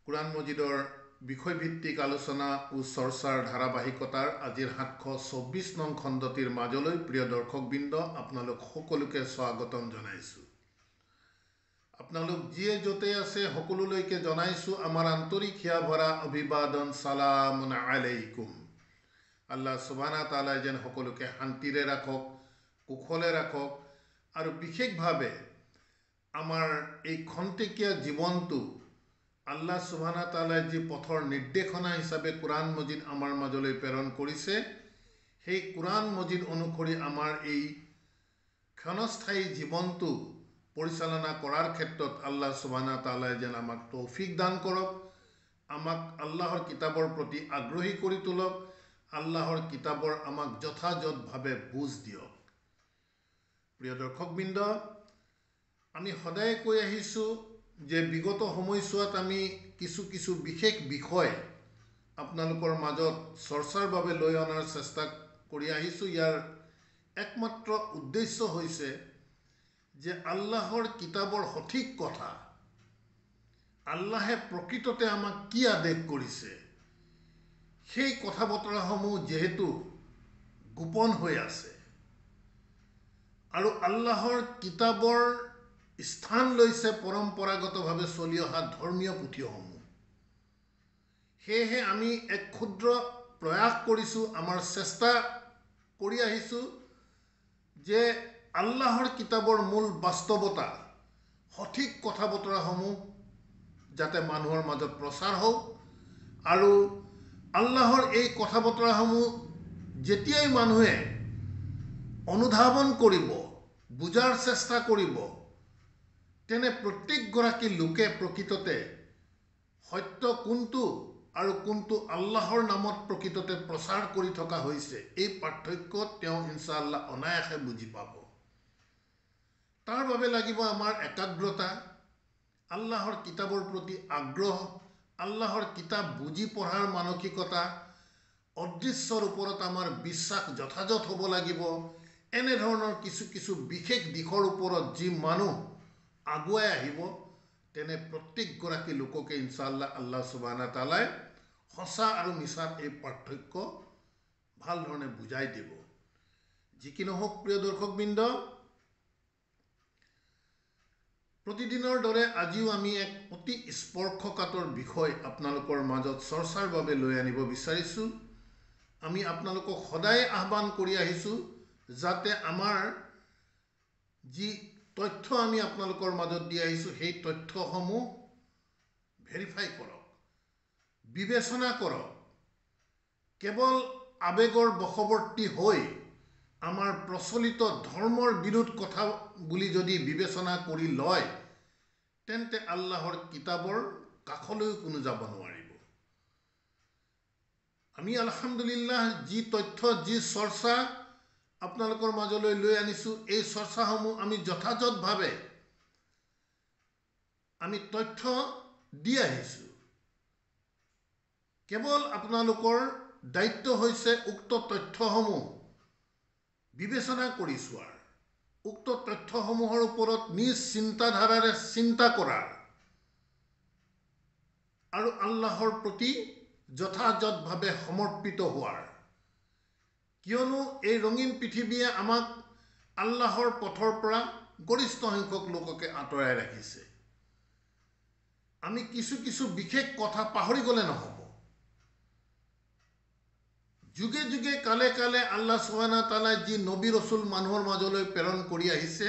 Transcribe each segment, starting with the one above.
Curran মজিদৰ বিষয়ভিত্তিক আলোচনা ও চৰ্চাৰ ধাৰাবাহিকতাৰ আজিৰ 724 নং খণ্ডটিৰ মাজলৈ প্ৰিয় দৰ্শকবৃন্দ আপোনালোক সকলোকে স্বাগতম জনাইছোঁ। আপোনালোক যিয়ে য'তে আছে সকলোলৈকে জনাইছোঁ আমাৰ আন্তৰিক হিয়া ভৰা অভিবাদন সালামুন আলাইকুম। আল্লাহ সুবহানাহু তাআলাই যেন সকলোকে শান্তিৰে ৰাখক, কুশলে ৰাখক আৰু বিশেষভাৱে আমাৰ এই খন্তেকীয়া জীৱনটো আল্লাহ সুবহানাহু তাআলাই যি পথৰ নিৰ্দেশনা হিচাপে কুৰাণ মজিদ আমাৰ মাজলৈ প্ৰেৰণ কৰিছে, সেই কুৰাণ মজিদ অনুসৰি আমাৰ এই ক্ষণস্থায়ী জীৱনটো পৰিচালনা কৰাৰ ক্ষেত্ৰত আল্লাহ সুবহানাহু তাআলাই যেন আমাক তৌফিক দান কৰক, আমাক আল্লাহৰ কিতাপৰ প্ৰতি আগ্ৰহী কৰি তোলক, আল্লাহৰ কিতাপৰ আমাক যথাযথভাৱে বুজ দিয়ক। প্ৰিয় দৰ্শকবৃন্দ, আমি সদায় কৈ আহিছোঁ যে বিগত সময়ছোৱাত আমি কিছু বিশেষ বিষয় আপোনালোকৰ মাজত চৰ্চাৰ বাবে লৈ অনাৰ চেষ্টা কৰি আহিছোঁ। ইয়াৰ একমাত্ৰ উদ্দেশ্য হৈছে যে আল্লাহৰ কিতাপৰ সঠিক কথা, আল্লাহে প্ৰকৃততে আমাক কি আদেশ কৰিছে, সেই কথা বতৰাসমূহ যিহেতু গোপন হৈ আছে আৰু আল্লাহৰ কিতাপৰ স্থান লৈছে পৰম্পৰাগতভাৱে চলি অহা ধৰ্মীয় পুথিসমূহ, সেয়েহে আমি এক ক্ষুদ্ৰ প্ৰয়াস কৰিছোঁ, আমাৰ চেষ্টা কৰি আহিছোঁ যে আল্লাহৰ কিতাপৰ মূল বাস্তৱতা, সঠিক কথা বতৰাসমূহ যাতে মানুহৰ মাজত প্ৰচাৰ হওক আৰু আল্লাহৰ এই কথা বতৰাসমূহ যেতিয়াই মানুহে অনুধাৱন কৰিব, বুজাৰ চেষ্টা কৰিব, তেনে প্ৰত্যেকগৰাকী লোকে প্ৰকৃততে সত্য কোনটো আৰু কোনটো আল্লাহৰ নামত প্ৰকৃততে প্ৰচাৰ কৰি থকা হৈছে, এই পাৰ্থক্য তেওঁ ইনশাআল্লাহ অনায়াসে বুজি পাব। তাৰ বাবে লাগিব আমাৰ একাগ্ৰতা, আল্লাহৰ কিতাপৰ প্ৰতি আগ্ৰহ, আল্লাহৰ কিতাপ বুজি পঢ়াৰ মানসিকতা, অদৃশ্যৰ ওপৰত আমাৰ বিশ্বাস যথাযথ হ'ব লাগিব। এনেধৰণৰ কিছু বিশেষ দিশৰ ওপৰত যি মানুহ আগুৱাই আহিব, তেনে প্ৰত্যেকগৰাকী লোককে ইনশাআল্লাহ আল্লাহ সুবহানাহু তাআলাই সঁচা আৰু মিছাৰ এই পাৰ্থক্য ভাল ধৰণে বুজাই দিব। যি কি নহওক প্ৰিয় দৰ্শকবৃন্দ, প্ৰতিদিনৰ দৰে আজিও আমি এক অতি স্পৰ্শকাতৰ বিষয় আপোনালোকৰ মাজত চৰ্চাৰ বাবে লৈ আনিব বিচাৰিছোঁ। আমি আপোনালোকক সদায় আহ্বান কৰি আহিছোঁ যাতে আমাৰ যি তথ্য আমি আপোনালোকৰ মাজত দি আহিছোঁ, সেই তথ্যসমূহ ভেৰিফাই কৰক, বিবেচনা কৰক। কেৱল আৱেগৰ বশৱৰ্তী হৈ আমাৰ প্ৰচলিত ধৰ্মৰ বিৰোধ কথা বুলি যদি বিবেচনা কৰি লয়, তেন্তে আল্লাহৰ কিতাপৰ কাষলৈও কোনো যাব নোৱাৰিব। আমি আলহামদুলিল্লাহ যি তথ্য, যি চৰ্চা আপোনালোকৰ মাজলৈ লৈ আনিছোঁ, এই চৰ্চাসমূহ আমি যথাযথভাৱে আমি তথ্য দি আহিছোঁ। কেৱল আপোনালোকৰ দায়িত্ব হৈছে উক্ত তথ্যসমূহ বিবেচনা কৰি চোৱাৰ, উক্ত তথ্যসমূহৰ ওপৰত নিজ চিন্তাধাৰাৰে চিন্তা কৰাৰ আৰু আল্লাহৰ প্ৰতি যথাযথভাৱে সমৰ্পিত হোৱাৰ। কিয়নো এই ৰঙীন পৃথিৱীয়ে আমাক আল্লাহৰ পথৰ পৰা গৰিষ্ঠ সংখ্যক লোককে আঁতৰাই ৰাখিছে। আমি কিছু বিশেষ কথা পাহৰি গ'লে নহ'ব। যুগে যুগে কালে কালে আল্লাহ সুবহানাহু তাআলাই যি নবী ৰসুল মানুহৰ মাজলৈ প্ৰেৰণ কৰি আহিছে,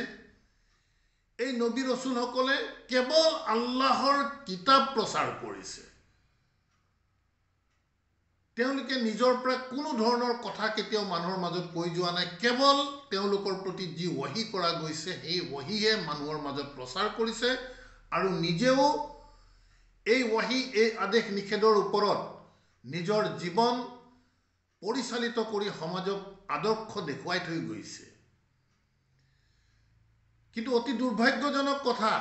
এই নবী ৰসুলসকলে কেৱল আল্লাহৰ কিতাপ প্ৰচাৰ কৰিছে। তেওঁলোকে নিজৰ পৰা কোনো ধৰণৰ কথা কেতিয়াও মানুহৰ মাজত কৈ যোৱা নাই। কেৱল তেওঁলোকৰ প্ৰতি যি ৱহী কৰা গৈছে, সেই ৱহীহে মানুহৰ মাজত প্ৰচাৰ কৰিছে আৰু নিজেও এই ৱহী, এই আদেশ নিষেধৰ ওপৰত নিজৰ জীৱন পৰিচালিত কৰি সমাজক আদৰ্শ দেখুৱাই থৈ গৈছে। কিন্তু অতি দুৰ্ভাগ্যজনক কথা,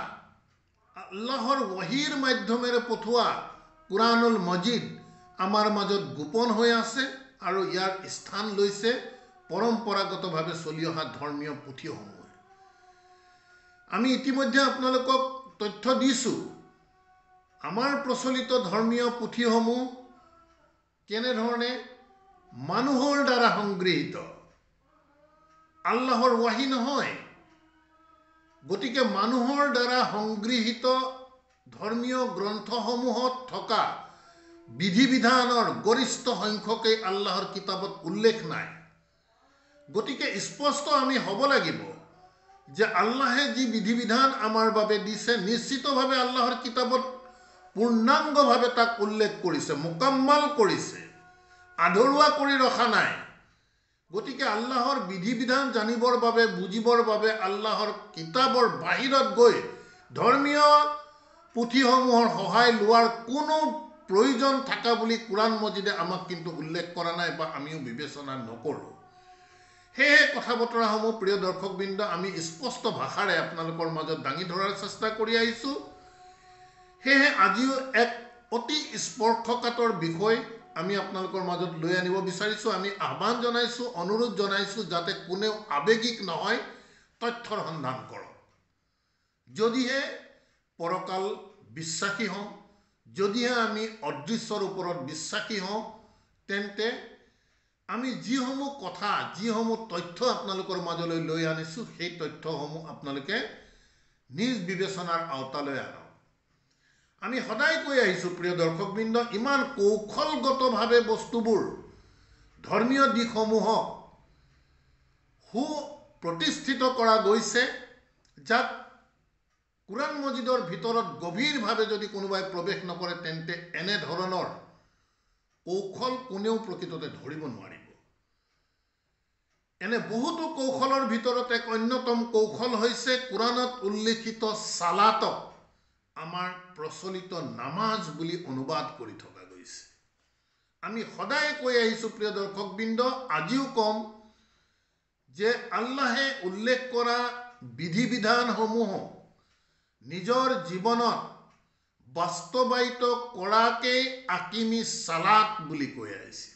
আল্লাহৰ ৱহীৰ মাধ্যমেৰে পঠোৱা কুৰাণুল মজিদ আমাৰ মাজত গোপন হৈ আছে আৰু ইয়াৰ স্থান লৈছে পৰম্পৰাগতভাৱে চলি অহা ধৰ্মীয় পুথিসমূহ। আমি ইতিমধ্যে আপোনালোকক তথ্য দিছোঁ আমাৰ প্ৰচলিত ধৰ্মীয় পুথিসমূহ কেনেধৰণে মানুহৰ দ্বাৰা সংগৃহীত, আল্লাহৰ ৱাহী নহয়। গতিকে মানুহৰ দ্বাৰা সংগৃহীত ধৰ্মীয় গ্ৰন্থসমূহত থকা বিধি বিধানৰ গৰিষ্ঠ সংখ্যকেই আল্লাহৰ কিতাপত উল্লেখ নাই। গতিকে স্পষ্ট আমি হ'ব লাগিব যে আল্লাহে যি বিধি বিধান আমাৰ বাবে দিছে, নিশ্চিতভাৱে আল্লাহৰ কিতাপত পূৰ্ণাংগভাৱে তাক উল্লেখ কৰিছে, মুকাম্মাল কৰিছে, আধৰুৱা কৰি ৰখা নাই। গতিকে আল্লাহৰ বিধি বিধান জানিবৰ বাবে, বুজিবৰ বাবে আল্লাহৰ কিতাপৰ বাহিৰত গৈ ধৰ্মীয় পুথিসমূহৰ সহায় লোৱাৰ কোনো প্ৰয়োজন থকা বুলি কোৰাণ মজিদে আমাক কিন্তু উল্লেখ কৰা নাই বা আমিও বিবেচনা নকৰোঁ। সেয়ে কথা বতৰাসমূহ প্ৰিয় দৰ্শকবৃন্দ আমি স্পষ্ট ভাষাৰে আপোনালোকৰ মাজত দাঙি ধৰাৰ চেষ্টা কৰি আহিছোঁ। সেয়েহে আজিও এক অতি স্পৰ্শকাতৰ বিষয় আমি আপোনালোকৰ মাজত লৈ আনিব বিচাৰিছোঁ। আমি আহ্বান জনাইছোঁ, অনুৰোধ জনাইছোঁ যাতে কোনেও আৱেগিক নহয়, তথ্যৰ সন্ধান কৰক। যদিহে পৰকাল বিশ্বাসী হওঁ, যদিহে আমি অদৃশ্যৰ ওপৰত বিশ্বাসী হওঁ, তেন্তে আমি যিসমূহ কথা, যিসমূহ তথ্য আপোনালোকৰ মাজলৈ লৈ আনিছোঁ, সেই তথ্যসমূহ আপোনালোকে নিজ বিবেচনাৰ আওতালৈ আনক। আমি সদায় কৈ আহিছোঁ প্ৰিয় দৰ্শকবৃন্দ, ইমান কৌশলগতভাৱে বস্তুবোৰ ধৰ্মীয় দিশসমূহক সুপ্ৰতিষ্ঠিত কৰা গৈছে, যাক কোৰাণ মজিদৰ ভিতৰত গভীৰভাৱে যদি কোনোবাই প্ৰৱেশ নকৰে তেন্তে এনেধৰণৰ কৌশল কোনেও প্ৰকৃততে ধৰিব নোৱাৰিব। এনে বহুতো কৌশলৰ ভিতৰত এক অন্যতম কৌশল হৈছে কোৰাণত উল্লেখিত চালাতক আমাৰ প্ৰচলিত নামাজ বুলি অনুবাদ কৰি থকা গৈছে। আমি সদায় কৈ আহিছোঁ প্ৰিয় দৰ্শকবৃন্দ, আজিও কম যে আল্লাহে উল্লেখ কৰা বিধি বিধানসমূহ নিজৰ জীৱনত বাস্তৱায়িত কৰাকেই আকিমি চালাত বুলি কৈ আহিছে।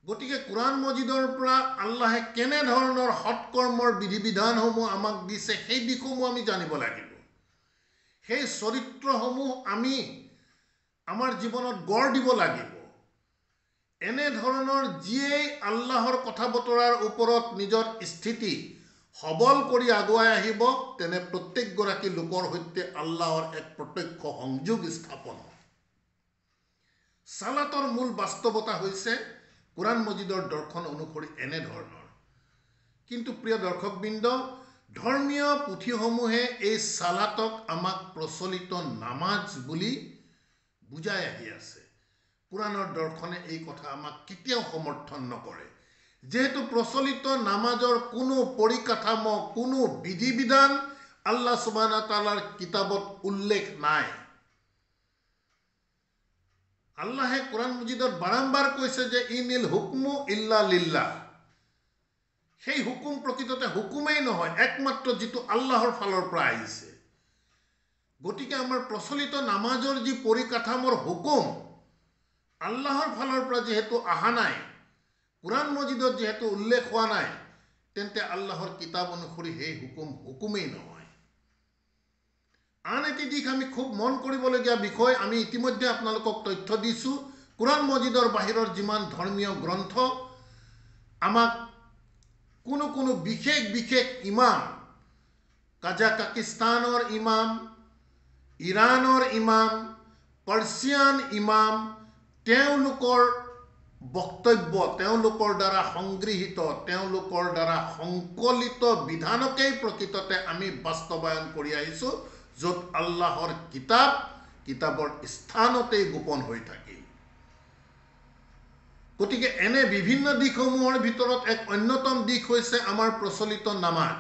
গতিকে কোৰাণ মজিদৰ পৰা আল্লাহে কেনেধৰণৰ সৎকৰ্মৰ বিধি বিধানসমূহ আমাক দিছে সেই দিশসমূহ আমি জানিব লাগিব। সেই চৰিত্ৰসমূহ আমি আমাৰ জীৱনত গঢ় দিব লাগিব। এনেধৰণৰ যিয়েই আল্লাহৰ কথা বতৰাৰ ওপৰত নিজৰ স্থিতি সবল কৰি আগুৱাই আহিব, তেনে প্ৰত্যেকগৰাকী লোকৰ সৈতে আল্লাহৰ এক প্ৰত্যক্ষ সংযোগ স্থাপন হয়। চালাতৰ মূল বাস্তৱতা হৈছে কোৰাণ মজিদৰ দৰ্শন অনুসৰি এনেধৰণৰ। কিন্তু প্ৰিয় দৰ্শকবৃন্দ, ধৰ্মীয় পুথিসমূহে এই চালাতক আমাক প্ৰচলিত নামাজ বুলি বুজাই আহি আছে। কোৰাণৰ দৰ্শনে এই কথা আমাক কেতিয়াও সমৰ্থন নকৰে। যেহেতু প্ৰচলিত নামাজৰ কোনো পৰিকাঠামো, কোনো বিধি বিধান আল্লাহ সুবহানাহু ওয়া তাআলাৰ কিতাপত উল্লেখ নাই। আল্লাহে কোৰাণ মজিদত বাৰম্বাৰ কৈছে যে ইনিল হুকমু ইল্লা লিল্লাহ। সেই হুকুম প্ৰকৃততে হুকুমেই নহয়, একমাত্ৰ যিটো আল্লাহৰ ফালৰ পৰা আহিছে। গতিকে আমাৰ প্ৰচলিত নামাজৰ যি পৰিকাঠামোৰ হুকুম আল্লাহৰ ফালৰ পৰা যিহেতু অহা নাই, কোৰাণ মজিদত যিহেতু উল্লেখ হোৱা নাই, তেন্তে আল্লাহৰ কিতাপ অনুসৰি সেই হুকুমেই নহয়। আন এটি দিশ আমি খুব মন কৰিবলগীয়া বিষয়, আমি ইতিমধ্যে আপোনালোকক তথ্য দিছোঁ। কোৰাণ মজিদৰ বাহিৰৰ যিমান ধৰ্মীয় গ্ৰন্থ, আমাক কোনো বিশেষ ইমাম, কাজাকিস্তানৰ ইমাম, ইৰাণৰ ইমাম, পাৰ্চিয়ান ইমাম, তেওঁলোকৰ বক্তব্য, তেওঁলোকৰ দ্বাৰা সংগৃহীত, তেওঁলোকৰ দ্বাৰা সংকলিত বিধানকেই প্ৰকৃততে আমি বাস্তৱায়ন কৰি আহিছোঁ, য'ত আল্লাহৰ কিতাপৰ স্থানতেই গোপন হৈ থাকে। গতিকে এনে বিভিন্ন দিশসমূহৰ ভিতৰত এক অন্যতম দিশ হৈছে আমাৰ প্ৰচলিত নামাজ।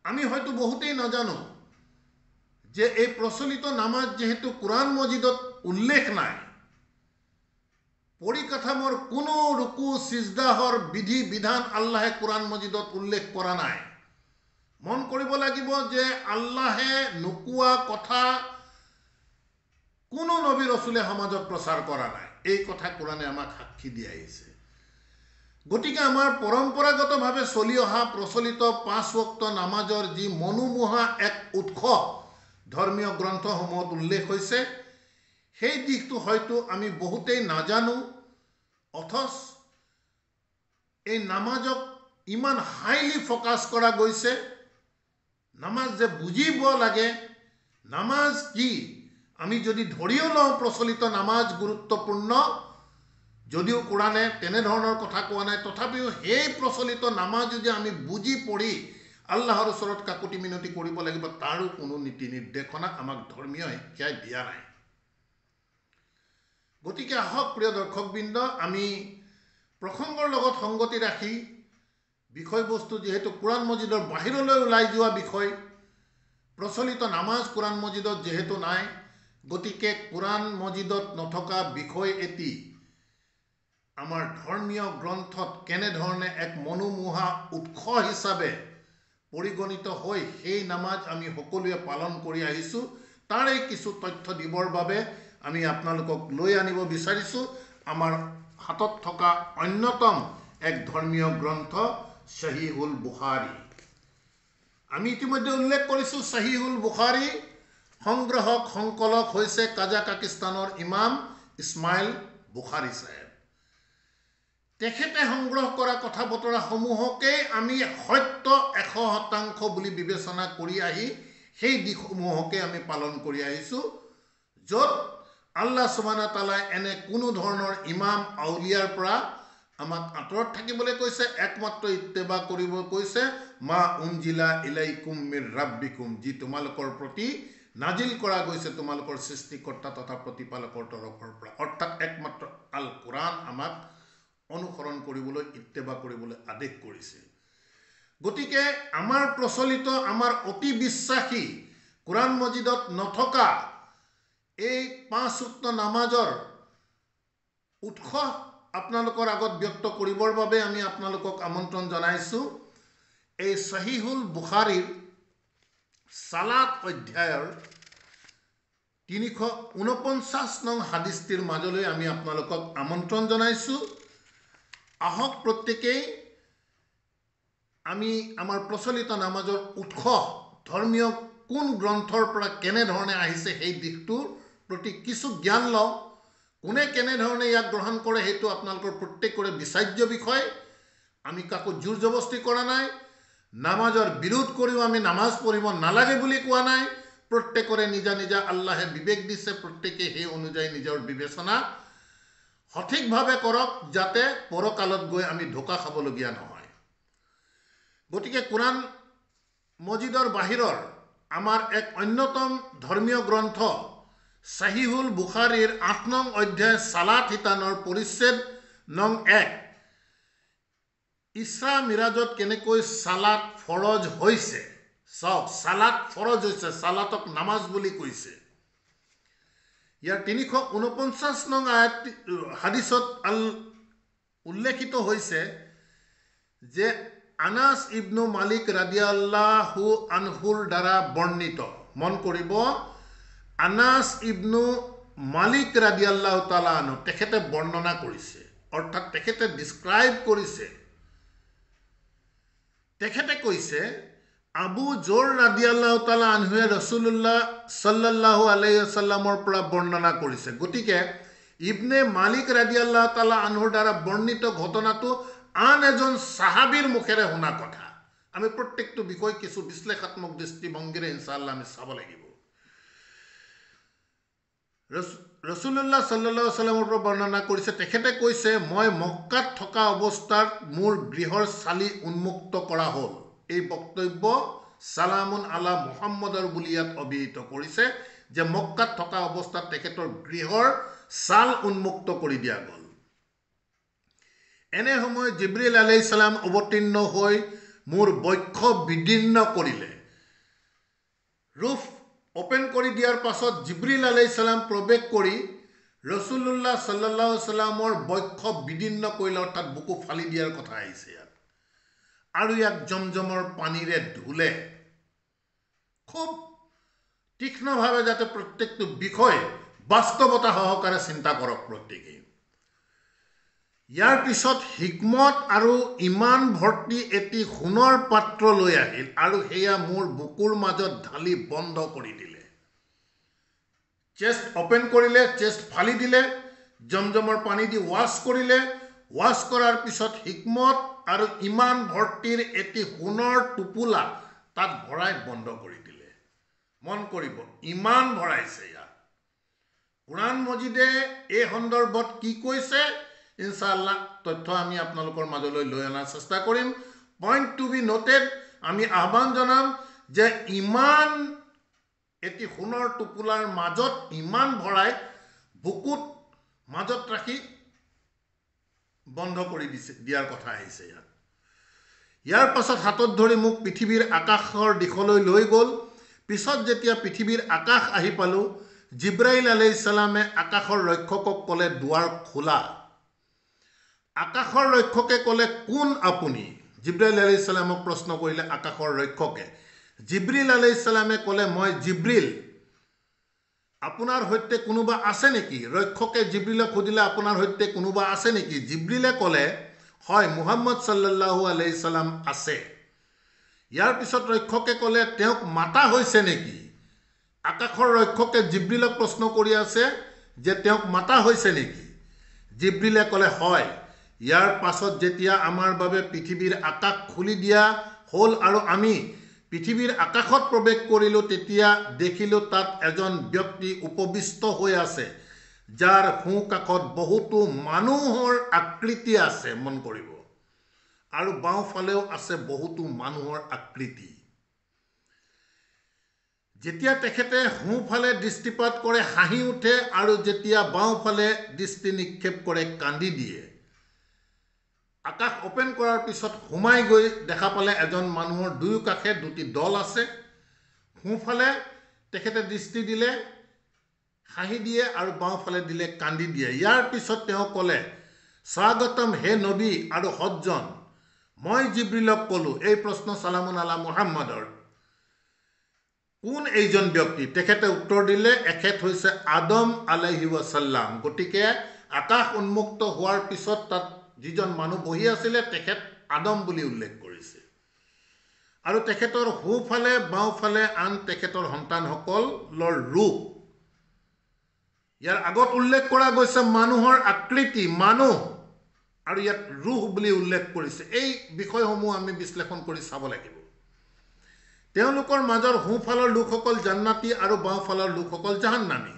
আমি হয়তো বহুতেই নাজানো যে এই প্ৰচলিত নামাজ যেহেতু কোৰাণ মজিদত উল্লেখ নাই, পৰিকাঠামোৰ কোনো ৰুকু সিজদাহৰ বিধি বিধান আল্লাহে কোৰাণ মজিদত উল্লেখ কৰা নাই। মন কৰিব লাগিব যে আল্লাহে নোকোৱা কথা কোনো নবী ৰসুলে সমাজত প্ৰচাৰ কৰা নাই। এই কথা কোৰাণে আমাক সাক্ষী দি আহিছে। গতিকে আমাৰ পৰম্পৰাগতভাৱে চলি অহা প্ৰচলিত 5 ওয়াক্ত নামাজৰ যি মনোমোহা এক উৎস, ধৰ্মীয় গ্ৰন্থসমূহত উল্লেখ হৈছে সেই দিশটো হয়তো আমি বহুতেই নাজানো অথচ এই নামাজক ইমান হাইলি ফ'কাছ কৰা গৈছে নামাজ যে বুজিব লাগে নামাজ কি আমি যদি ধৰিও লওঁ প্ৰচলিত নামাজ গুৰুত্বপূৰ্ণ যদিও কোৰাণে তেনেধৰণৰ কথা কোৱা নাই তথাপিও সেই প্ৰচলিত নামাজ যদি আমি বুজি পঢ়ি আল্লাহৰ ওচৰত কাকুতি মিনতি কৰিব লাগিব তাৰো কোনো নীতি নিৰ্দেশনা আমাক ধৰ্মীয় শিক্ষাই দিয়া নাই গতিকে আহক প্ৰিয় দৰ্শকবৃন্দ আমি প্ৰসংগৰ লগত সংগতি ৰাখি বিষয়বস্তু যেহেতু কোৰাণ মজিদৰ বাহিৰলৈ ওলাই যোৱা বিষয় প্ৰচলিত নামাজ কোৰাণ মজিদত যেহেতু নাই গতিকে কোৰাণ মজিদত নথকা বিষয় এটি আমাৰ ধৰ্মীয় গ্ৰন্থত কেনেধৰণে এক মনোমোহা উৎস হিচাপে পৰিগণিত হৈ সেই নামাজ আমি সকলোৱে পালন কৰি আহিছোঁ তাৰে কিছু তথ্য দিবৰ বাবে আমি আপোনালোকক লৈ আনিব বিচাৰিছোঁ আমাৰ হাতত থকা অন্যতম এক ধৰ্মীয় গ্ৰন্থ সহিহুল বুখাৰী আমি ইতিমধ্যে উল্লেখ কৰিছোঁ সহিহুল বুখাৰী সংগ্ৰহক সংকলক হৈছে কাজাকিস্তানৰ ইমাম ইছমাইল বুখাৰী সাহেব তেখেতে সংগ্ৰহ কৰা কথা বতৰাসমূহকেই আমি সত্য 100% বুলি বিবেচনা কৰি আহি সেই দিশসমূহকে আমি পালন কৰি আহিছোঁ য'ত আল্লাহ সুবহানাহু তাআলাই এনে কোনো ধৰণৰ ইমাম আউলিয়াৰ পৰা আমাক আঁতৰত থাকিবলৈ কৈছে একমাত্ৰ ইত্তেবা কৰিব কৈছে মা উনজিলা ইলাইকুম মিৰ ৰাব্বিকুম যি তোমালোকৰ প্ৰতি নাজিল কৰা গৈছে তোমালোকৰ সৃষ্টিকৰ্তা তথা প্ৰতিপালকৰ তৰফৰ পৰা অৰ্থাৎ একমাত্ৰ আল কোৰাণ আমাক অনুসৰণ কৰিবলৈ ইত্তেবা কৰিবলৈ আদেশ কৰিছে গতিকে আমাৰ প্ৰচলিত আমাৰ অতি বিশ্বাসী কোৰাণ মজিদত নথকা এই 5 ওয়াক্ত নামাজৰ উৎস আপোনালোকৰ আগত ব্যক্ত কৰিবৰ বাবে আমি আপোনালোকক আমন্ত্ৰণ জনাইছোঁ এই সহিহুল বুখাৰীৰ সালাত অধ্যায়ৰ 349 নং হাদিসটিৰ মাজলৈ আমি আপোনালোকক আমন্ত্ৰণ জনাইছোঁ আহক প্ৰত্যেকেই আমি আমাৰ প্ৰচলিত নামাজৰ উৎস ধৰ্মীয় কোন গ্ৰন্থৰ পৰা কেনে ধৰণে আহিছে সেই দিশটোৰ প্ৰতি কিছু জ্ঞান লওঁ কোনে কেনে ধৰণে ইয়াক গ্ৰহণ কৰে হেতু আপোনালোকৰ প্ৰত্যেকৰে বিচাৰ্য বিষয় আমি কাকো জোৰ জবস্তি কৰা নাই নামাজৰ বিৰোধ কৰিও আমি নামাজ পঢ়িব নালাগে বুলি কোৱা নাই প্ৰত্যেকৰে নিজা নিজা আল্লাহে বিবেক দিছে প্ৰত্যেকে সেই অনুযায়ী নিজৰ বিবেচনা সঠিকভাৱে কৰক যাতে পৰকালত গৈ আমি ধোকা খাবলগীয়া নহয় গতিকে কোৰাণ মজিদৰ বাহিৰৰ আমাৰ এক অন্যতম ধৰ্মীয় গ্ৰন্থ সহিহুল বুখাৰীৰ 8 নং অধ্যায় সালাত হিতানৰ পৰিচ্ছেদ নং 1 ইছৰা মিৰাজত কেনেকৈ সালাত ফৰজ হৈছে সব সালাত ফৰজ হৈছে সালাতক নামাজ বুলি কৈছে ইয়াৰ 349 নং আয়াত হাদিসত উল্লেখিত হৈছে যে আনাস ইবনু মালিক রাদিয়াল্লাহু আনহুৰ দ্বাৰা বৰ্ণিত মন কৰিব আনাস ইবনু মালিক ৰাদিয়াল্লাহু তাআলা আনহু তেখেতে বৰ্ণনা কৰিছে অৰ্থাৎ তেখেতে ডিসক্ৰাইব কৰিছে তেখেতে কৈছে আবু জৰ ৰাদিয়াল্লাহু তাআলা আনহুৱে ৰাসূলুল্লাহ সাল্লাল্লাহু আলাইহি ওয়াসাল্লামৰ পৰা বৰ্ণনা কৰিছে গতিকে ইবনে মালিক ৰাদিয়াল্লাহু তাআলা আনহুৰ দ্বাৰা বৰ্ণিত ঘটনাটো আন এজন সাহাবীৰ মুখেৰে শুনা কথা আমি প্ৰত্যেকটো বিষয় কিছু বিশ্লেষাত্মক দৃষ্টিভংগীৰে ইনশাআল্লাহ আমি চাব লাগিব ৰাসূলুল্লাহ সাল্লাল্লাহু আলাইহি ওয়াসাল্লামৰ পৰা বৰ্ণনা কৰিছে তেখেতে কৈছে মই মক্কাত থকা অৱস্থাত মোৰ গৃহৰ চালি উন্মুক্ত কৰা হ'ল এই বক্তব্য সালামুন আলা মুহাম্মদৰ বুলি ইয়াত অভিহিত কৰিছে যে মক্কাত থকা অৱস্থাত তেখেতৰ গৃহৰ চাল উন্মুক্ত কৰি দিয়া গ'ল এনে সময় জিব্ৰিল আলাইহিস সালাম অৱতীৰ্ণ হৈ মোৰ বক্ষ বিদীৰ্ণ কৰিলে ৰূফ ওপেন কৰি দিয়াৰ পাছত জিব্ৰিল আলাইহিস সালাম প্ৰৱেশ কৰি ৰাসূলুল্লাহ সাল্লাল্লাহু আলাইহি সাল্লামৰ বক্ষ বিদীৰ্ণ কৰিলে অৰ্থাৎ বুকু ফালি দিয়াৰ কথা আহিছে ইয়াত আৰু ইয়াক জমজমৰ পানীৰে ধুলে খুব তীক্ষ্ণভাৱে যাতে প্ৰত্যেকটো বিষয় বাস্তৱতা সহকাৰে চিন্তা কৰক প্ৰত্যেকে ইয়াৰ পিছত হিকমত আৰু ইমান ভৰ্তি এটি সোণৰ পাত্ৰ লৈ আহিল আৰু হেয়া মোৰ বুকুৰ মাজত ঢালি বন্ধ কৰি দিলে চেষ্ট অপেন কৰিলে, চেষ্ট ফালি দিলে, জমজমৰ পানী দি ৱাছ কৰিলে, ৱাছ কৰাৰ পিছত হিকমত আৰু ইমান ভৰ্তিৰ এটি সোণৰ টোপোলা তাত ভৰাই বন্ধ কৰি দিলে। মন কৰিব, ইমান ভৰাইছে ইয়াত। কুৰাণ মজিদে এই সন্দৰ্ভত কি কৈছে, ইনশাআল্লাহ তথ্য আমি আপোনালোকৰ মাজলৈ লৈ অনাৰ চেষ্টা কৰিম। পইণ্ট টু বি নোটেড, আমি আহ্বান জনাম যে ইমান এটি সোণৰ টোপোলাৰ মাজত ইমান ভৰাই বুকুত মাজত ৰাখি বন্ধ কৰি দিয়াৰ কথা আহিছে ইয়াত। ইয়াৰ পাছত হাতত ধৰি মোক পৃথিৱীৰ আকাশৰ দিশলৈ লৈ গ'ল। পিছত যেতিয়া পৃথিৱীৰ আকাশ আহি পালোঁ, জিব্ৰাইল আলাইহিছ সালামে আকাশৰ ৰক্ষকক ক'লে, দুৱাৰ খোলা। আকাশৰ ৰক্ষকে ক'লে, কোন আপুনি? জিব্ৰাইল আলাইহিছ সালামক প্ৰশ্ন কৰিলে আকাশৰ ৰক্ষকে। জিব্ৰিল আলাইহিছ সালামে ক'লে, মই জিব্ৰিল, আপোনাৰ সৈতে কোনোবা আছে নেকি? ৰক্ষকে জিব্ৰিলক সুধিলে, আপোনাৰ সৈতে কোনোবা আছে নেকি? জিব্ৰিলে ক'লে, হয়, মুহাম্মদ সাল্লাল্লাহু আলাইহি সাল্লাম আছে। ইয়াৰ পিছত ৰক্ষকে ক'লে, তেওঁক মাতা হৈছে নেকি? আকাশৰ ৰক্ষকে জিব্ৰিলক প্ৰশ্ন কৰি আছে যে তেওঁক মাতা হৈছে নেকি? জিব্ৰিলে ক'লে, হয়। ইয়াৰ পাছত যেতিয়া আমাৰ বাবে পৃথিৱীৰ আকাশ খুলি দিয়া হ'ল আৰু আমি পৃথিৱীৰ আকাশত প্ৰৱেশ কৰিলোঁ, তেতিয়া দেখিলোঁ তাত এজন ব্যক্তি উপবিষ্ট হৈ আছে, যাৰ সোঁ কাষত বহুতো মানুহৰ আকৃতি আছে, মন কৰিব, আৰু বাওঁফালেও আছে বহুতো মানুহৰ আকৃতি। যেতিয়া তেখেতে সোঁফালে দৃষ্টিপাত কৰে হাঁহি উঠে, আৰু যেতিয়া বাওঁফালে দৃষ্টি নিক্ষেপ কৰে কান্দি দিয়ে। আকাশ অপেন কৰাৰ পিছত সোমাই গৈ দেখা পালে এজন মানুহৰ দুয়ো কাষে দুটি দল আছে। সোঁফালে তেখেতে দৃষ্টি দিলে হাঁহি দিয়ে, আৰু বাওঁফালে দিলে কান্দি দিয়ে। ইয়াৰ পিছত তেওঁ ক'লে, স্বাগতম হে নবী আৰু সজ্জন। মই জিব্ৰিলক ক'লোঁ, এই প্ৰশ্ন সালামুন আলা মুহাম্মাদৰ, কোন এইজন ব্যক্তি? তেখেতে উত্তৰ দিলে, এখেত হৈছে আদম আলাইহি ৱাসাল্লাম। গতিকে আকাশ উন্মুক্ত হোৱাৰ পিছত তাত যিজন মানুহ বহি আছিলে তেখেত আদম বুলি উল্লেখ কৰিছে, আৰু তেখেতৰ সোঁফালে বাওঁফালে আন তেখেতৰ সন্তানসকলৰ ৰূপ। ইয়াৰ আগত উল্লেখ কৰা গৈছে মানুহৰ আকৃতি, মানুহ, আৰু ইয়াত ৰুহ বুলি উল্লেখ কৰিছে। এই বিষয়সমূহ আমি বিশ্লেষণ কৰি চাব লাগিব। তেওঁলোকৰ মাজৰ সোঁফালৰ লোকসকল জান্নাতী আৰু বাওঁফালৰ লোকসকল জাহান্নামী।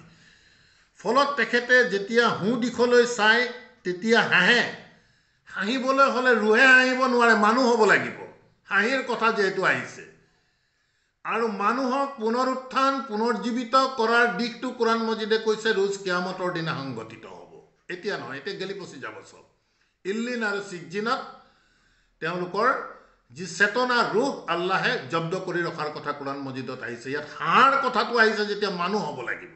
ফলত তেখেতে যেতিয়া সোঁ দিশলৈ চায় তেতিয়া হাঁহে। হাঁহিবলৈ হ'লে ৰুহে হাঁহিব নোৱাৰে, মানুহ হ'ব লাগিব। হাঁহিৰ কথা যিহেতু আহিছে, আৰু মানুহক পুনৰুত্থান পুনৰ্জীৱিত কৰাৰ দিশটো কোৰাণ মজিদে কৈছে ৰোজ কিয়ামতৰ দিনা সংঘটিত হ'ব। এতিয়া নহয়, এতিয়া গেলি পচি যাব চব। ইল্লিন আৰু চিজ্জিনত তেওঁলোকৰ যি চেতনা ৰুহ আল্লাহে জব্দ কৰি ৰখাৰ কথা কোৰাণ মজিদত আহিছে। ইয়াত হাঁহৰ কথাটো আহিছে যেতিয়া মানুহ হ'ব লাগিব।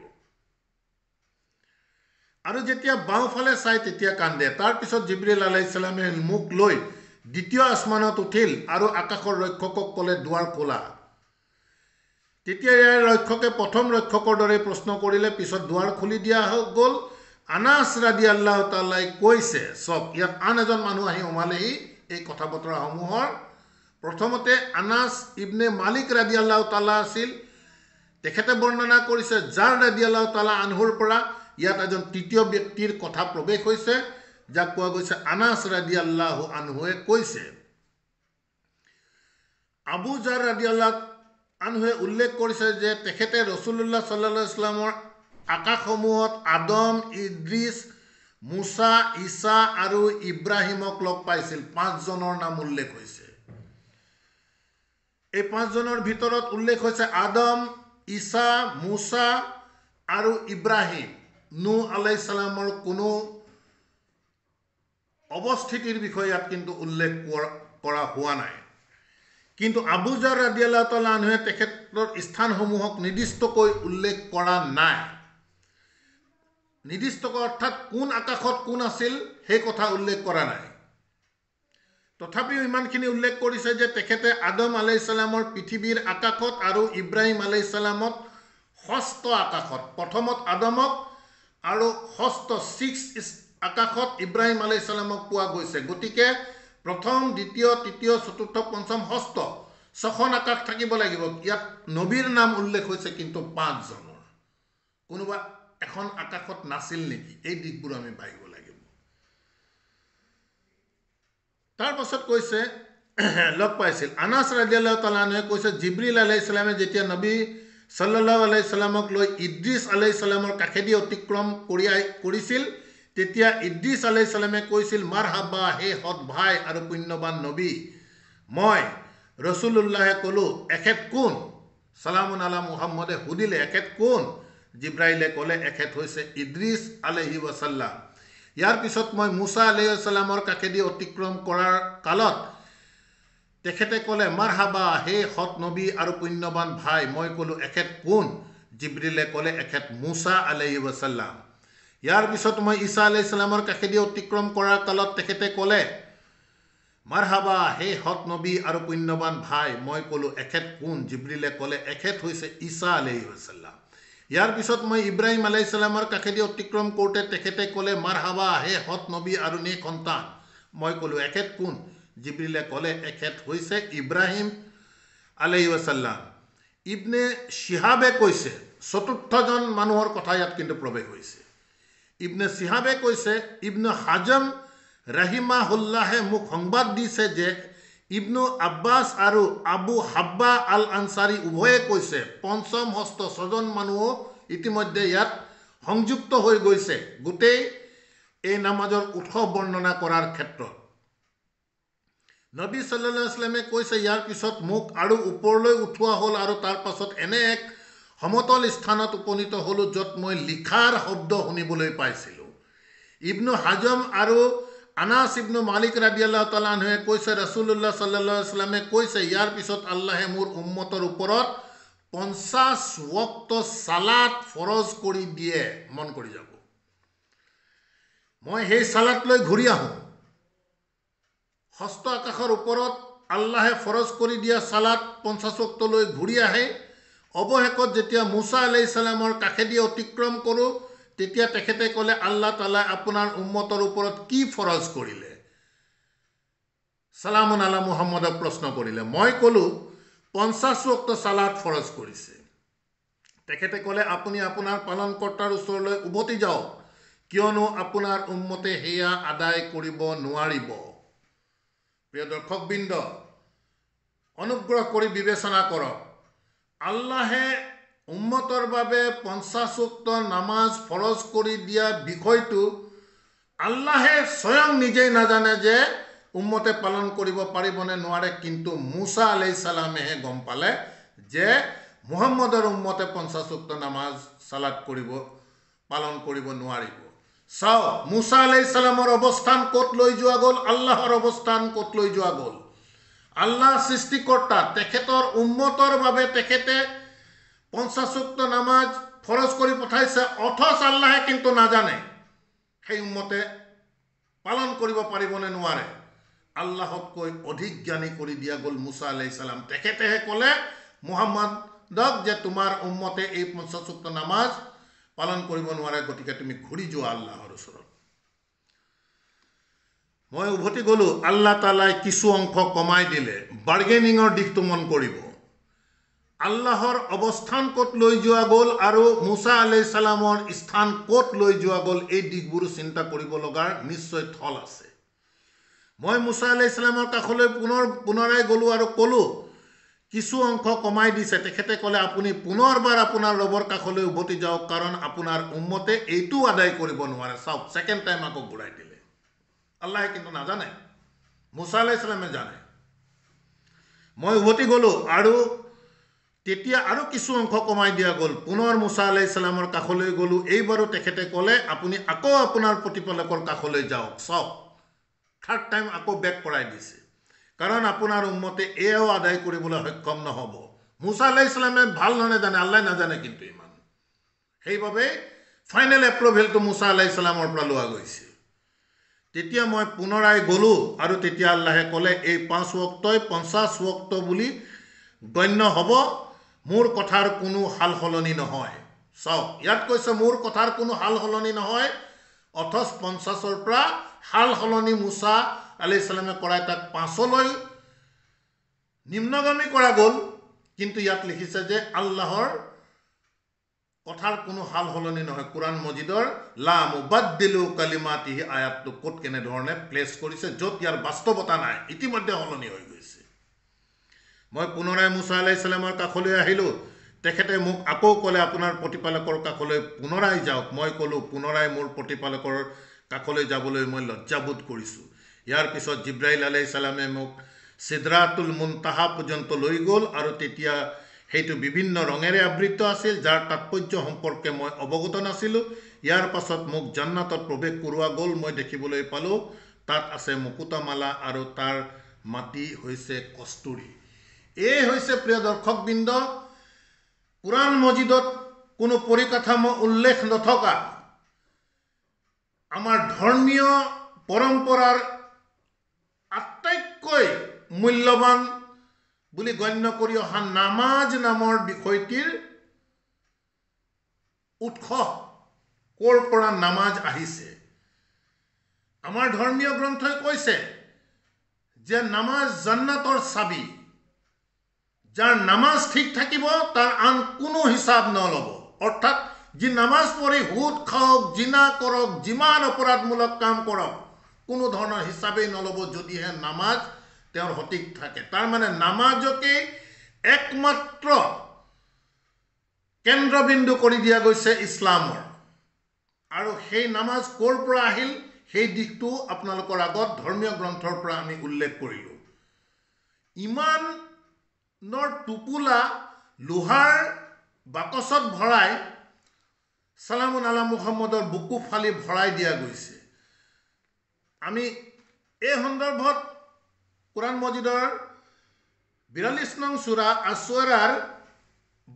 আৰু যেতিয়া বাওঁফালে চাই তেতিয়া কান্দে। তাৰপিছত জিব্ৰিল আলাইহিছ সালামে মুখ লৈ দ্বিতীয় আসমানত উঠিল আৰু আকাশৰ ৰক্ষকক ক'লে, দুৱাৰ খোলা। তেতিয়া ইয়াৰ ৰক্ষকে প্ৰথম ৰক্ষকৰ দৰে প্ৰশ্ন কৰিলে, পিছত দুৱাৰ খুলি দিয়া গ'ল। আনাছ ৰাদিয়াল্লাহু তাআলাই কৈছে, চব ইয়াত আন এজন মানুহ আহি সোমালেহি এই কথা বতৰাসমূহৰ। প্ৰথমতে আনাছ ইবনে মালিক ৰাদিয়াল্লাহু তাআলা আছিল। তেখেতে বৰ্ণনা কৰিছে যাৰ ৰাদিয়াল্লাহু তাআলা আনহুৰ পৰা ইয়াত এজন তৃতীয় ব্যক্তিৰ কথা প্ৰৱেশ হৈছে, যাক কোৱা গৈছে আনাছ ৰাদিয়াল্লাহু আনহুৱে কৈছে। আবু জাৰ ৰাদিয়াল্লাহু আনহুৱে উল্লেখ কৰিছে যে তেখেতে ৰাসূলুল্লাহ সাল্লাল্লাহু আলাইহি ওয়াসাল্লামৰ আকাশসমূহত আদম, ইদ্ৰিছ, মুছা, ঈছা আৰু ইব্ৰাহিমক লগ পাইছিল। 5 জনৰ নাম উল্লেখ হৈছে। এই 5 জনৰ ভিতৰত উল্লেখ হৈছে আদম, ঈছা, মুছা আৰু ইব্ৰাহিম। নূহ আলাইহিছ সালামৰ কোনো অৱস্থিতিৰ বিষয়ে ইয়াত কিন্তু উল্লেখ কৰা হোৱা নাই। কিন্তু আবু জাৰ ৰাদিয়াল্লাহু তাআলা আনহুৱে তেখেতৰ স্থানসমূহক নিৰ্দিষ্টকৈ উল্লেখ কৰা নাই। নিৰ্দিষ্টকৈ অৰ্থাৎ কোন আকাশত কোন আছিল সেই কথা উল্লেখ কৰা নাই। তথাপিও ইমানখিনি উল্লেখ কৰিছে যে তেখেতে আদম আলাইহিছ সালামৰ পৃথিৱীৰ আকাশত আৰু ইব্ৰাহিম আলাইহিছ সালামত ষষ্ঠ আকাশত, প্ৰথমত আদমক আৰু ষষ্ঠ 6 আকাশত ইব্ৰাহিম আলাইহিছ সালামক পোৱা গৈছে। গতিকে প্ৰথম, দ্বিতীয়, তৃতীয়, চতুৰ্থ, পঞ্চম, ষষ্ঠ 6খন আকাশ থাকিব লাগিব। ইয়াত নবীৰ নাম উল্লেখ হৈছে কিন্তু 5 জনৰ। কোনোবা এখন আকাশত নাছিল নেকি? এই দিশবোৰ আমি ভাবিব লাগিব। তাৰ পাছত কৈছে লগ পাইছিল। আনাস ৰাদিয়াল্লাহু তাআলা আনহুৱে কৈছে জিবৰিল আলাইহিস সালামে যেতিয়া নবী সাল্লাল্লাহু আলাইহি সাল্লামক লৈ ইদ্ৰিছ আলাইহিস সালামৰ কাষেদি অতিক্ৰম কৰিছিল, তেতিয়া ইদ্ৰিছ আলাইহিস সালামে কৈছিল, মাৰহাবা হে সৎ ভাই আৰু পুণ্যৱান নবী। মই ৰসুলুল্লাহে ক'লো, এখেত কোন? সালামুন আলা মুহাম্মদে সুধিলে, এখেত কোন? জিব্ৰাইলে ক'লে, এখেত হৈছে ইদ্ৰিছ আলাইহি ওয়াসাল্লাম। ইয়াৰ পিছত মই মুছা আলাইহিস সালামৰ কাষেদি অতিক্ৰম কৰাৰ কালত তেখেতে ক'লে, মাৰহাবা হে সৎ নবী আৰু পুণ্যৱান ভাই। মই ক'লো, এখেত কোন? জিব্ৰিলে ক'লে, এখেত মুছা আলাইহি ওয়াসাল্লাম। ইয়াৰ পিছত মই ঈসা আলাইহিস সালামৰ কাষেদি অতিক্ৰম কৰাৰ কালত তেখেতে ক'লে, মাৰহাবা হে সৎ নবী আৰু পুণ্যৱান ভাই। মই ক'লো, এখেত কোন? জিব্ৰিলে ক'লে, এখেত হৈছে ঈসা আলাইহি ওয়াসাল্লাম। ইয়াৰ পিছত মই ইব্ৰাহিম আলাইহিস সালামৰ কাষেদি অতিক্ৰম কৰোঁতে তেখেতে ক'লে, মাৰহাবা হে সৎ নবী আৰু নেক সন্তান। মই ক'লো, এখেত কোন? জিব্ৰিলে ক'লে, এখেত হৈছে ইব্ৰাহিম আলাইহি ওয়াসাল্লাম। ইবনে শিহাবে কৈছে, চতুৰ্থজন মানুহৰ কথা ইয়াত কিন্তু প্ৰৱেশ হৈছে। ইবনে শিহাবে কৈছে, ইবনে হাজম ৰাহিমাহুল্লাহে মোক সংবাদ দিছে যে ইবনু আব্বাছ আৰু আবু হাব্বা আল আনসাৰী উভয়ে কৈছে, পঞ্চম ষষ্ঠ ছজন মানুহো ইতিমধ্যে ইয়াত সংযুক্ত হৈ গৈছে গোটেই এই নামাজৰ উৎসৱ বৰ্ণনা কৰাৰ ক্ষেত্ৰত। নবী সাল্লাল্লাহু আলাইহি ওয়াসাল্লামে কৈছে, ইয়াৰ পিছত মোক আৰু ওপৰলৈ উঠোৱা হ'ল আৰু তাৰ পাছত এনে এক সমতল স্থানত উপনীত হ'লোঁ য'ত মই লিখাৰ শব্দ শুনিবলৈ পাইছিলোঁ। ইবনু হাজম আৰু আনাস ইবনু মালিক ৰাদিয়াল্লাহু তাআলা আনহুৱে কৈছে, ৰাসূলুল্লাহ সাল্লাল্লাহু আলাইহি ওয়াসাল্লামে কৈছে, ইয়াৰ পিছত আল্লাহে মোৰ উম্মতৰ ওপৰত 50 ওয়াক্ত সালাত ফৰজ কৰি দিয়ে। মন কৰি যাব, মই সেই সালাত লৈ ঘূৰি আহোঁ। ষষ্ঠ আকাশৰ ওপৰত আল্লাহে ফৰজ কৰি দিয়া সালাত 50 ওয়াক্তলৈ ঘূৰি আহে। অৱশেষত যেতিয়া মুছা আলাইহিস সালামৰ কাষেদি অতিক্ৰম কৰোঁ তেতিয়া তেখেতে ক'লে, আল্লাহ তাআলাই আপোনাৰ উম্মতৰ ওপৰত কি ফৰজ কৰিলে? সালামুন আলা মুহাম্মদক প্ৰশ্ন কৰিলে। মই ক'লো, 50 ওয়াক্ত সালাত ফৰজ কৰিছে। তেখেতে ক'লে, আপুনি আপোনাৰ পালনকৰ্তাৰ ওচৰলৈ উভতি যাওক, কিয়নো আপোনাৰ উম্মতে সেয়া আদায় কৰিব নোৱাৰিব। প্ৰিয় দৰ্শকবৃন্দ, অনুগ্ৰহ কৰি বিবেচনা কৰক, আল্লাহে উম্মতৰ বাবে 50 ওয়াক্ত নামাজ ফৰজ কৰি দিয়া বিষয়টো আল্লাহে স্বয়ং নিজেই নাজানে যে উম্মতে পালন কৰিব পাৰিবনে নোৱাৰে, কিন্তু মুছা আলাইহিস সালামেহে গম পালে যে মুহাম্মদৰ উম্মতে 50 ওয়াক্ত নামাজ সালাত পালন কৰিব নোৱাৰিব। চাও, মুছা আলাইহিস সালামৰ অৱস্থান ক'ত লৈ যোৱা গ'ল, আল্লাহৰ অৱস্থান ক'ত লৈ যোৱা গ'ল। আল্লাহ সৃষ্টিকৰ্তা, তেখেতৰ উম্মতৰ বাবে তেখেতে 50 ওয়াক্ত নামাজ ফৰজ কৰি পঠাইছে, অথচ আল্লাহে কিন্তু নাজানে সেই উম্মতে পালন কৰিব পাৰিবনে নোৱাৰে। আল্লাহতকৈ অধিক জ্ঞানী কৰি দিয়া গ'ল মুছা আলাইহিস সালাম। তেখেতেহে ক'লে মুহাম্মদক যে তোমাৰ উম্মতে এই 50 ওয়াক্ত নামাজ পালন কৰিব নোৱাৰে, গতিকে তুমি ঘূৰি যোৱা আল্লাহৰ ওচৰত। মই উভতি গ'লো, আল্লাহ তাআলাই কিছু অংশ কমাই দিলে। বাৰ্গেনিঙৰ দিশটো মন কৰিব। আল্লাহৰ অৱস্থান ক'ত লৈ যোৱা গ'ল আৰু মুছা আলাইহিস সালামৰ স্থান ক'ত লৈ যোৱা গ'ল, এই দিশবোৰ চিন্তা কৰিব লগাৰ নিশ্চয় থল আছে। মই মুছা আলাইহিস সালামৰ কাষলৈ পুনৰাই গ'লো আৰু ক'লো, কিছু অংশ কমাই দিছে। তেখেতে ক'লে, আপুনি পুনৰবাৰ আপোনাৰ ৰবৰ কাষলৈ উভতি যাওক, কাৰণ আপোনাৰ উম্মতে এইটো আদায় কৰিব নোৱাৰে। চাওক, ছেকেণ্ড টাইম আকৌ ঘূৰাই দিলে। আল্লাহে কিন্তু নাজানে, মুছা আলাইহিস সালামে জানে। মই উভতি গ'লো আৰু তেতিয়া আৰু কিছু অংশ কমাই দিয়া গ'ল। পুনৰ মুছা আলাইহিস সালামৰ কাষলৈ গ'লো। এইবাৰো তেখেতে ক'লে, আপুনি আকৌ আপোনাৰ প্ৰতিপালকৰ কাষলৈ যাওক। চাওক, থাৰ্ড টাইম আকৌ বেক কৰাই দিছে, কাৰণ আপোনাৰ উম্মতে এয়াও আদায় কৰিবলৈ সক্ষম নহ'ব। মুছা আলাইহিস সালামে ভাল ধৰণে জানে, আল্লাহ নাজানে কিন্তু ইমান। সেইবাবে ফাইনেল এপ্ৰুভেলটো মুছা আলাইহিস সালামৰ পৰা লোৱা গৈছে। তেতিয়া মই পুনৰাই গ'লো আৰু তেতিয়া আল্লাহে ক'লে, এই 5 ওয়াক্তই 50 ওয়াক্ত বুলি গণ্য হ'ব, মোৰ কথাৰ কোনো হাল সলনি নহয়। চাওক, ইয়াত কৈছে মোৰ কথাৰ কোনো হাল সলনি নহয়, অথচ 50ৰ পৰা হাল সলনি মুছা আলাইহিস সালামে কৰাই তাক 5লৈ নিম্নগামী কৰা গ'ল। কিন্তু ইয়াত লিখিছে যে আল্লাহৰ কথাৰ কোনো হাল সলনি নহয় কোৰাণ মজিদৰ লা মুবাদ্দিলু কালিমাতিহি আয়াতটো ক'ত কেনেধৰণে প্লেচ কৰিছে য'ত ইয়াৰ বাস্তৱতা নাই ইতিমধ্যে সলনি হৈ গৈছে মই পুনৰাই মুছা আলাইহিছ সালামৰ কাষলৈ আহিলোঁ তেখেতে মোক আকৌ ক'লে আপোনাৰ প্ৰতিপালকৰ কাষলৈ পুনৰাই যাওক মই ক'লোঁ পুনৰাই মোৰ প্ৰতিপালকৰ কাষলৈ যাবলৈ মই লজ্জাবোধ কৰিছোঁ ইয়াৰ পিছত জিব্ৰাইল আলাইহিছ সালামে মোক সিদৰাতুল মুনতাহা পৰ্যন্ত লৈ গ'ল আৰু তেতিয়া সেইটো বিভিন্ন ৰঙেৰে আবৃত আছিল যাৰ তাৎপৰ্য সম্পৰ্কে মই অৱগত নাছিলোঁ ইয়াৰ পাছত মোক জান্নাতত প্ৰৱেশ কৰোৱা গ'ল মই দেখিবলৈ পালোঁ তাত আছে মুকুতামালা আৰু তাৰ মাটি হৈছে কস্তুৰী এই হৈছে প্ৰিয় দৰ্শকবৃন্দ কোৰাণ মজিদত কোনো পৰিকাঠামো উল্লেখ নথকা আমাৰ ধৰ্মীয় পৰম্পৰাৰ আটাইতকৈ মূল্যৱান বুলি গণ্য কৰি অহা নামাজ নামৰ বিষয়টিৰ উৎস ক'ৰ পৰা নামাজ আহিছে আমাৰ ধৰ্মীয় গ্ৰন্থই কৈছে যে নামাজ জান্নাতৰ চাবি যাৰ নামাজ ঠিক থাকিব তাৰ আন কোনো হিচাপ নল'ব অৰ্থাৎ যি নামাজ পঢ়ি সুদ খাওক জিনা কৰক যিমান অপৰাধমূলক কাম কৰক কোনো ধৰণৰ হিচাপেই নল'ব যদিহে নামাজ তেওঁৰ সঠিক থাকে তাৰ মানে নামাজকে একমাত্ৰ কেন্দ্ৰবিন্দু কৰি দিয়া গৈছে ইছলামৰ আৰু সেই নামাজ ক'ৰ পৰা আহিল সেই দিশটো আপোনালোকৰ আগত ধৰ্মীয় গ্ৰন্থৰ পৰা আমি উল্লেখ কৰিলোঁ ইমানৰ টোপোলা লোহাৰ বাকচত ভৰাই সালামুন আলা মুহাম্মদৰ বুকু ফালি ভৰাই দিয়া গৈছে আমি এই সন্দৰ্ভত কোৰাণ মজিদৰ 42 নং সূৰা আছ-ছুআৰাৰ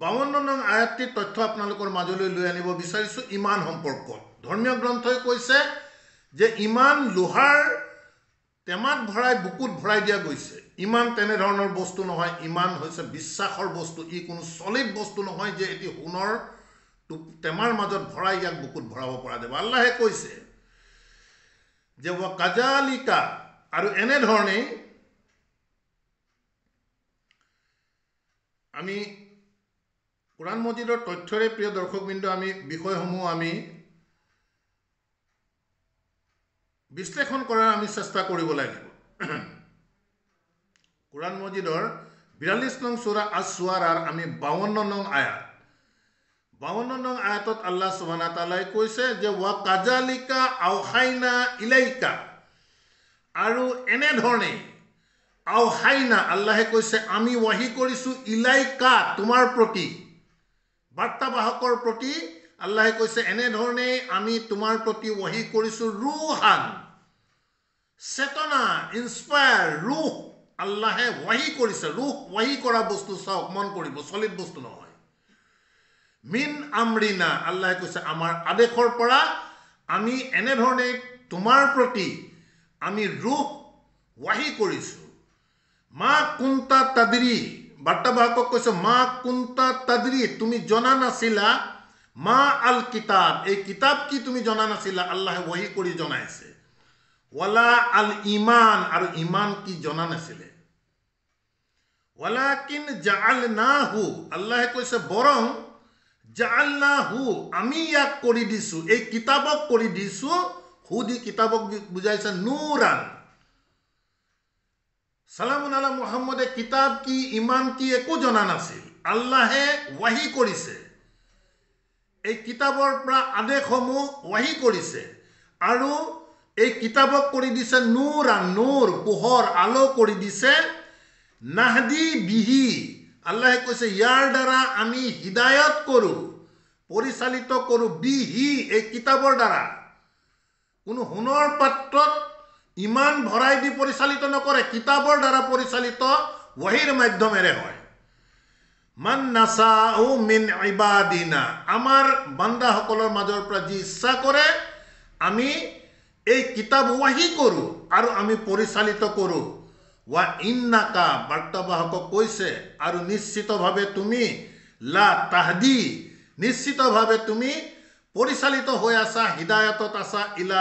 52 নং আয়াতটিৰ তথ্য আপোনালোকৰ মাজলৈ লৈ আনিব বিচাৰিছোঁ ইমান সম্পৰ্কত ধৰ্মীয় গ্ৰন্থই কৈছে যে ইমান লোহাৰ টেমাত ভৰাই বুকুত ভৰাই দিয়া গৈছে ইমান তেনেধৰণৰ বস্তু নহয় ইমান হৈছে বিশ্বাসৰ বস্তু ই কোনো সলিড বস্তু নহয় যে এটি সোণৰ টেমাৰ মাজত ভৰাই ইয়াক বুকুত ভৰাব পৰা যাব আল্লাহে কৈছে যে ৱা কাজালিকা আৰু এনেধৰণেই আমি কোৰাণ মজিদৰ তথ্যৰে প্ৰিয় দৰ্শকবৃন্দ আমি বিষয়সমূহ আমি বিশ্লেষণ কৰাৰ আমি চেষ্টা কৰিব লাগিব কোৰাণ মজিদৰ 42 নং সূৰা আছ-ছুআৰাৰ আমি 52 নং আয়াত 52 নং আয়াতত আল্লাহ সুবহানাহু ওয়া তাআলাই কৈছে যে ৱা কাজালিকা আওহাইনা ইলাইকা আৰু এনেধৰণে আওহাইনা আল্লাহে কৈছে আমি ওয়াহি কৰিছো ইলাইকা তোমাৰ প্ৰতি বাৰ্তাবাহকৰ প্ৰতি আল্লাহে কৈছে এনেধৰণে আমি তোমাৰ প্ৰতি ওয়াহি কৰিছো ৰুহান চেতনা ইনস্পায়াৰ ৰুহ আল্লাহে ওয়াহি কৰিছে ৰুহ ওয়াহি কৰা বস্তু চাওক মন কৰিব সলিড বস্তু নহয় মিন আমৰিনা আল্লাহে কৈছে আমাৰ আদেশৰ পৰা আমি এনেধৰণে তোমাৰ প্ৰতি আমি ৰুহ ওয়াহি কৰিছো মা কুনতা তাদৰি বাৰ্তাবাহকক কৈছে মা কুনতা তাদৰি তুমি জনা নাছিলা মা আল কিতাব এই কিতাব কি তুমি জনা নাছিলা আল্লাহে ওয়াহি কৰি জনাইছে ওয়ালা আল ইমান আৰু ইমান কি জনা নাছিলে ওয়ালাকিন জাআলনাহু আল্লাহে কৈছে বৰং জাআলনাহু আমি ইয়াক কৰি দিছো এই কিতাবক কৰি দিছো হুদি কিতাবক বুজাইছে নূৰান সালামুন আলা মুহাম্মদে কিতাব কি ইমান কি একো জনা নাছিল আল্লাহে ওয়াহি কৰিছে এই কিতাবৰ পৰা আদেশসমূহ ওয়াহি কৰিছে আৰু এই কিতাবক কৰি দিছে নূৰান নূৰ পোহৰ আলো কৰি দিছে নাহদি বিহি আল্লাহে কৈছে ইয়াৰ দ্বাৰা আমি হিদায়ত কৰো পৰিচালিত কৰো বিহি এই কিতাবৰ দ্বাৰা কোনো সোণৰ পাত্ৰত ইমান ভৰাই দি পৰিচালিত নকৰে কিতাবৰ দ্বাৰা পৰিচালিত ওয়াহিৰ মাধ্যমেৰে হয় মান নাসাউ মিন ইবাদিনা আমাৰ বান্দাসকলৰ মাজৰ পৰা যি ইচ্ছা কৰে আমি এই কিতাব ওয়াহি কৰো আৰু আমি পৰিচালিত কৰো ওয়া ইন্নাকা বাৰ্তাবাহকক কৈছে আৰু নিশ্চিতভাৱে তুমি লা তাহদি নিশ্চিতভাৱে তুমি পৰিচালিত হৈ আছা হিদায়াতত আছা ইলা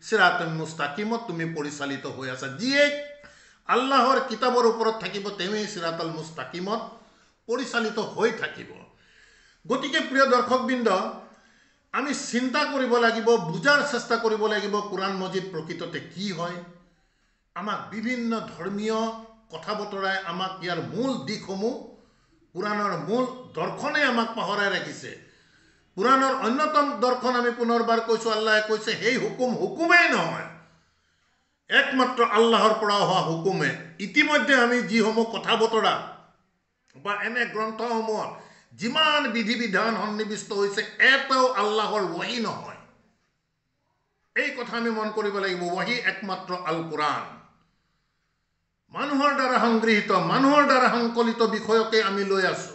সিৰাতিন মুস্তাকিমত তুমি পৰিচালিত হৈ আছা যিয়ে আল্লাহৰ কিতাবৰ ওপৰত থাকিব তেৱেই সিৰাতাল মুস্তাকিমত পৰিচালিত হৈ থাকিব। গতিকে প্ৰিয় দৰ্শকবৃন্দ, আমি চিন্তা কৰিব লাগিব, বুজাৰ চেষ্টা কৰিব লাগিব কোৰাণ মজিদ প্ৰকৃততে কি হয়। আমাক বিভিন্ন ধৰ্মীয় কথা বতৰাই আমাক ইয়াৰ মূল দিশসমূহ, কোৰাণৰ মূল দৰ্শনে আমাক পাহৰাই ৰাখিছে। কোৰাণৰ অন্যতম দৰ্শন আমি পুনৰবাৰ কৈছোঁ, আল্লাহে কৈছে সেই হুকুমেই নহয়, একমাত্ৰ আল্লাহৰ পৰা হোৱা হুকুমে। ইতিমধ্যে আমি যিসমূহ কথা বতৰা বা এনে গ্ৰন্থসমূহত যিমান বিধি বিধান সন্নিৱিষ্ট হৈছে, এটাও আল্লাহৰ ৱাহী নহয়। এই কথা আমি মন কৰিব লাগিব। ৱাহী একমাত্ৰ আল কোৰাণ, মানুহৰ দ্বাৰা সংগৃহীত, মানুহৰ দ্বাৰা সংকলিত বিষয়কে আমি লৈ আছো।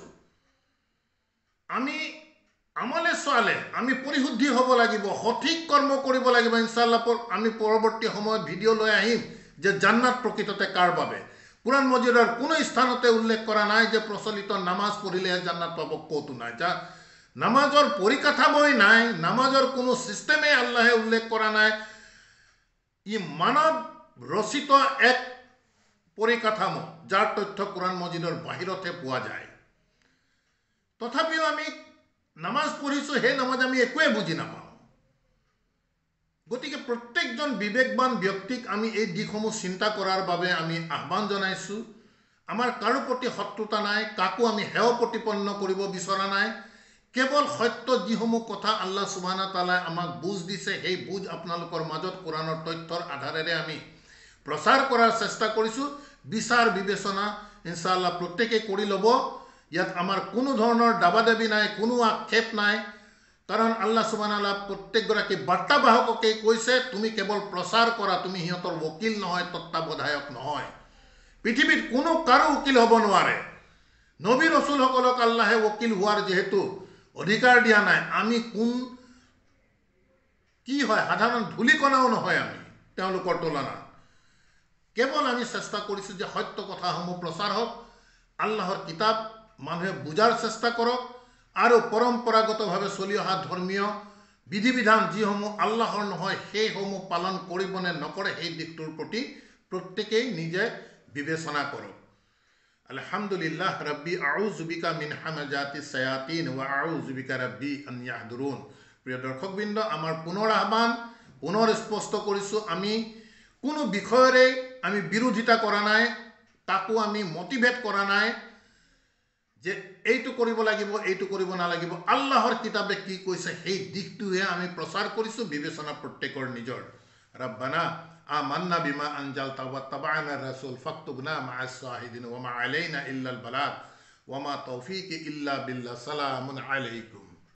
আমি আমলে চলে আমি পৰিশুদ্ধি হ'ব লাগিব, সঠিক কৰ্ম কৰিব লাগিব। ইনশাআল্লাহ আমি পৰৱৰ্তী সময়ত ভিডিঅ' লৈ আহিম যে জান্নাত প্ৰকৃততে কাৰ বাবে। কোৰাণ মজিদৰ কোনো স্থানতে উল্লেখ কৰা নাই যে প্ৰচলিত নামাজ পঢ়িলেহে জান্নাত পাব, ক'তো নাই। যা নামাজৰ পৰিকাঠামোই নাই, নামাজৰ কোনো ছিষ্টেমেই আল্লাহে উল্লেখ কৰা নাই। ই মানৱ ৰচিত এক পৰিকাঠামো, যাৰ তথ্য কোৰাণ মজিদৰ বাহিৰতহে পোৱা যায়। তথাপিও আমি নামাজ পঢ়িছোঁ, সেই নামাজ আমি একোৱে বুজি নাপাওঁ। গতিকে প্ৰত্যেকজন বিবেকবান ব্যক্তিক আমি এই দিশসমূহ চিন্তা কৰাৰ বাবে আমি আহ্বান জনাইছোঁ। আমাৰ কাৰো প্ৰতি শত্ৰুতা নাই, কাকো আমি হেয় প্ৰতিপন্ন কৰিব বিচৰা নাই। কেৱল সত্য যিসমূহ কথা আল্লাহ সুবহানাহু ওয়া তাআলাই আমাক বুজ দিছে, সেই বুজ আপোনালোকৰ মাজত কোৰাণৰ তথ্যৰ আধাৰেৰে আমি প্ৰচাৰ কৰাৰ চেষ্টা কৰিছোঁ। বিচাৰ বিবেচনা ইনশাআল্লাহ প্ৰত্যেকেই কৰি ল'ব। ইয়াত আমাৰ কোনো ধৰণৰ দাবাদাবি নাই, কোনো আক্ষেপ নাই। কাৰণ আল্লাহ সুবহানাহু ওয়া তাআলা প্ৰত্যেকগৰাকী বাৰ্তাবাহককেই কৈছে, তুমি কেৱল প্ৰচাৰ কৰা, তুমি সিহঁতৰ ৱকিল নহয়, তত্ত্বাৱধায়ক নহয়। পৃথিৱীত কোনো কাৰো উকিল হ'ব নোৱাৰে। নবী ৰসুলসকলক আল্লাহে ৱকিল হোৱাৰ যিহেতু অধিকাৰ দিয়া নাই, আমি কি হয়, সাধাৰণ ধূলিকণাও নহয় আমি তেওঁলোকৰ তুলনাত। কেৱল আমি চেষ্টা কৰিছোঁ যে সত্য কথাসমূহ প্ৰচাৰ হওক, আল্লাহৰ কিতাপ মানুহে বুজাৰ চেষ্টা কৰক, আৰু পৰম্পৰাগতভাৱে চলি অহা ধৰ্মীয় বিধি বিধান যিসমূহ আল্লাহৰ নহয়, সেইসমূহ পালন কৰিব নে নকৰে, সেই দিশটোৰ প্ৰতি প্ৰত্যেকেই নিজে বিবেচনা কৰক। আলহামদুলিল্লাহ ৰাব্বি আউযু বিকা মিন হামাজাতিছ শায়াতিন ওয়া আউযু বিকা ৰাব্বি আন ইয়াহদুৰুন। প্ৰিয় দৰ্শকবৃন্দ, আমাৰ পুনৰ আহ্বান, পুনৰ স্পষ্ট কৰিছোঁ, আমি কোনো বিষয়ৰে আমি বিৰোধিতা কৰা নাই, তাকো আমি মটিভেট কৰা নাই যে এইটো কৰিব লাগিব, এইটো কৰিব নালাগিব। আল্লাহৰ কিতাবে কি কৈছে সেই দিশটোহে আমি প্ৰচাৰ কৰিছোঁ। বিবেচনা প্ৰত্যেকৰ নিজৰ। ৰব্বানা আমান্না বিমা আনজালতা ওয়াত্তাবা'না ৰাসূল ফাকতুবনা মা'আস শাহিদিন ওয়া মা আলাইনা ইল্লাল বালাগ ওয়া মা তৌফিকি ইল্লা বিল্লাহ। সালামুন আলাইকুম।